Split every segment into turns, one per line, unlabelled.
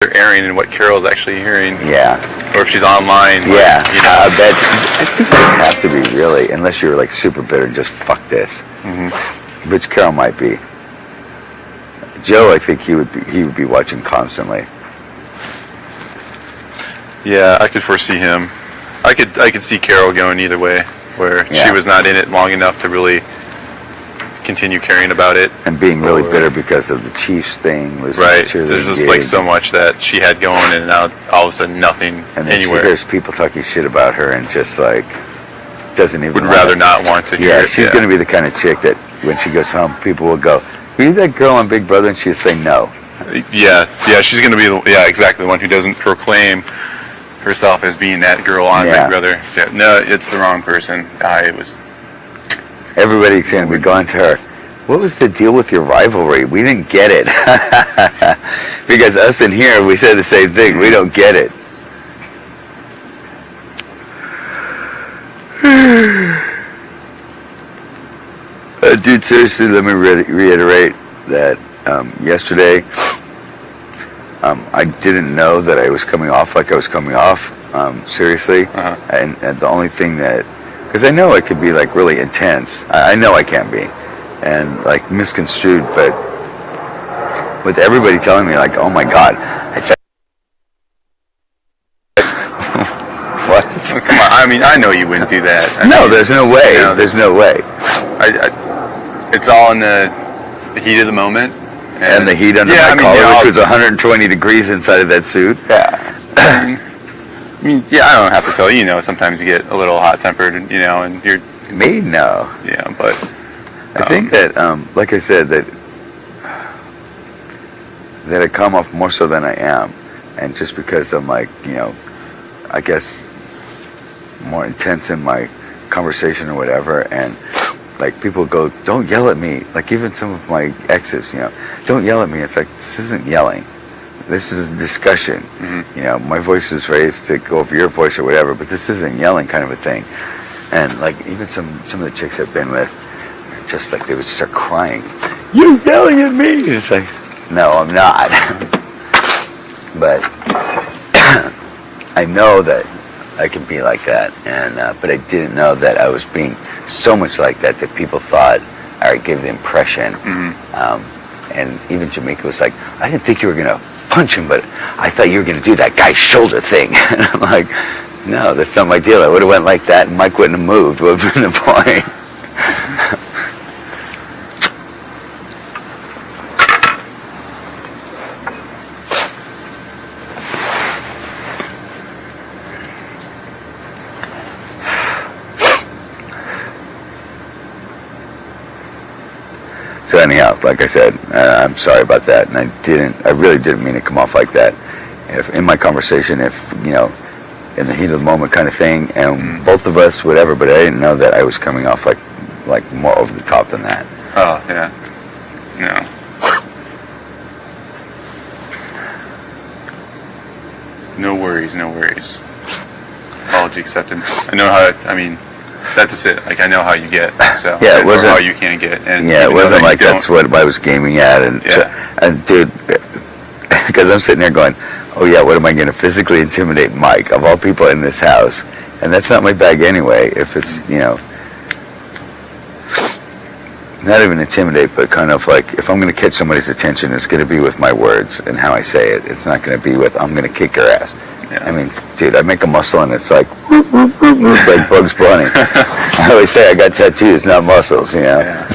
they're airing and what Carol's actually hearing.
Yeah.
Or if she's online.
Yeah.
Like, you know.
I think they have to be, really, unless you're like super bitter and just fuck this. Mm-hmm. Which Carol might be. Joe, I think he would be watching constantly.
Yeah, I could foresee him. I could see Carol going either way, where she was not in it long enough to really continue caring about it.
And being really bitter because of the Chiefs thing.
Right. There's just like so much that she had going, and now all of a sudden nothing
and
anywhere.
There's people talking shit about her and just like doesn't even.
Would rather not want to hear it.
She's going to be the kind of chick that when she goes home, people will go, "Are you that girl on Big Brother?" And she'll say no. Yeah,
she's going to be exactly the one who doesn't proclaim herself as being that girl on Big Brother. No, it's the wrong person.
Everybody's going to be going to her. What was the deal with your rivalry? We didn't get it. Because us in here, we said the same thing. We don't get it. Dude, seriously, let me reiterate that yesterday, I didn't know that I was coming off like I was coming off, seriously. And the only thing that, because I know it could be like really intense. I know I can be. And like misconstrued, but with everybody telling me like, oh my God. What?
Come on, I mean, I know you wouldn't do that.
There's no way. There's no way.
It's all in the heat of the moment.
And the heat under my collar, which was 120 degrees inside of that suit.
Yeah. I mean, I don't have to tell you, sometimes you get a little hot-tempered, and you're...
Me? No.
Yeah, but...
I think that, like I said, that I come off more so than I am. And just because I'm like, I guess more intense in my conversation or whatever, and like people go, don't yell at me. Like even some of my exes, don't yell at me. It's like, this isn't yelling. This is a discussion. Mm-hmm. My voice is raised to go over your voice or whatever, but this isn't yelling kind of a thing. And like even some of the chicks I've been with, just like they would start crying. You're yelling at me. It's like, no, I'm not. But I know that I can be like that, and but I didn't know that I was being so much like that people thought I gave the impression. Mm-hmm. And even Jamaica was like, I didn't think you were gonna punch him, but I thought you were gonna do that guy's shoulder thing. And I'm like, no, that's not my deal. I would have went like that, and Mike wouldn't have moved. Would have been the point. So anyhow, like I said, I'm sorry about that, and I really didn't mean to come off like that. If in my conversation, in the heat of the moment kind of thing, and both of us, whatever, but I didn't know that I was coming off like more over the top than that.
Oh, yeah. No. No worries. Apology accepted. I know that's it. Like, I know how you get, so.
Yeah, it wasn't.
Or how you can get. And
it wasn't like that's what I was gaming at. And dude, because I'm sitting there going, oh yeah, what am I going to physically intimidate Mike, of all people in this house? And that's not my bag anyway. If it's, not even intimidate, but kind of like, if I'm going to catch somebody's attention, it's going to be with my words and how I say it. It's not going to be with, I'm going to kick your ass. Yeah. I mean, dude, I make a muscle and it's like, like Bugs Bunny. I always say I got tattoos, not muscles,
Yeah.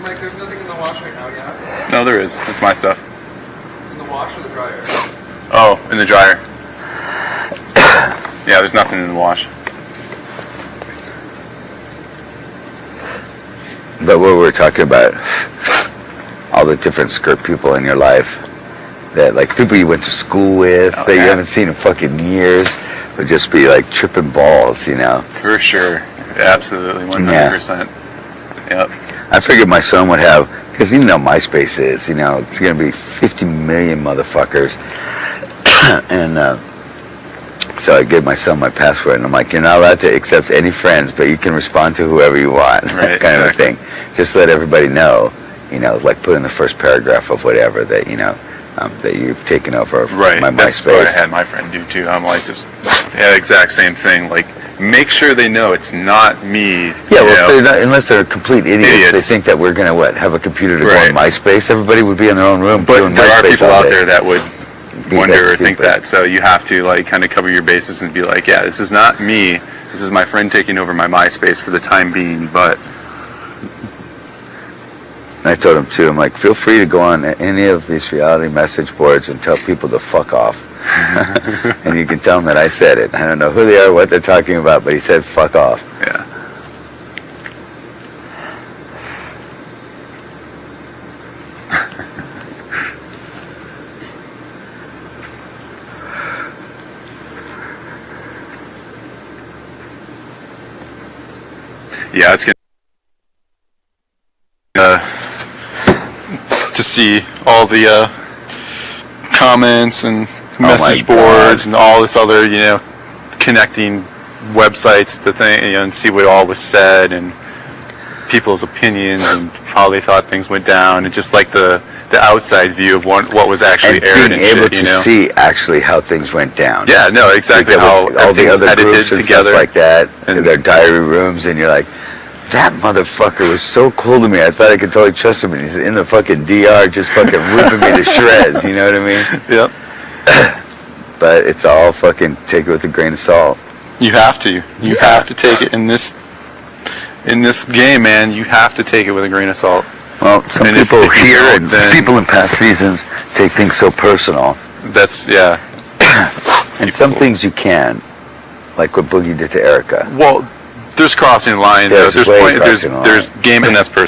Mike, there's nothing in the wash right now, yeah?
No, there is. It's my stuff.
In the wash or the dryer?
Oh, in the dryer. Yeah, there's nothing in the wash.
But what we're talking about, all the different skirt people in your life, that like people you went to school with, that you haven't seen in fucking years, would just be like tripping balls,
For sure. Absolutely, 100%. Yep.
I figured my son would have, because MySpace is, it's going to be 50 million motherfuckers. And So I gave my son my password, and I'm like, you're not allowed to accept any friends, but you can respond to whoever you want,
Right,
kind
exactly.
of a thing. Just let everybody know, like put in the first paragraph of whatever that, that you've taken over
Right.
my
That's what I
MySpace.
had my friend do too. I'm like, just the exact same thing. Like, make sure they know it's not me.
Yeah,
you
well,
know.
if they're not, unless they're complete idiots,
Idiots.
they think that we're going to, have a computer to
Right.
go on MySpace. Everybody would be in their own room
But
doing
there are
MySpace
people
all
out
day.
there that would
Be
wonder
that
or think
stupid.
that. So you have to like kind of cover your bases and be like, yeah, this is not me. This is my friend taking over my MySpace for the time being. But
And I told him too, I'm like, feel free to go on any of these reality message boards and tell people to fuck off. And you can tell them that I said it. I don't know who they are, what they're talking about, but he said fuck off.
yeah. Yeah, it's gonna to see all the comments and message
my God.
boards and all this other, connecting websites to and see what all was said and people's opinions and how they thought things went down and just like the outside view of what was actually
And
aired
being
and
able
shit,
to see actually how things went down.
Yeah, no, exactly
Like,
how
with all the
everything's
other
edited
groups and
together.
stuff like that,
And-
in their diary rooms, and you're like, that motherfucker was so cool to me. I thought I could totally trust him, and he's in the fucking DR just fucking ripping me to shreds. You know what I mean?
Yep.
But it's all fucking take it with a grain of salt.
You have to. You have to take it in this game, man. You have to take it with a grain of salt.
Well, some
And if
people
you
here
don't,
and
then-
people in past seasons take things so personal.
That's yeah.
And some things you can, like what Boogie did to Erica.
Well, there's crossing the line.
There's way
there's
crossing the line.
there's game and that's personal.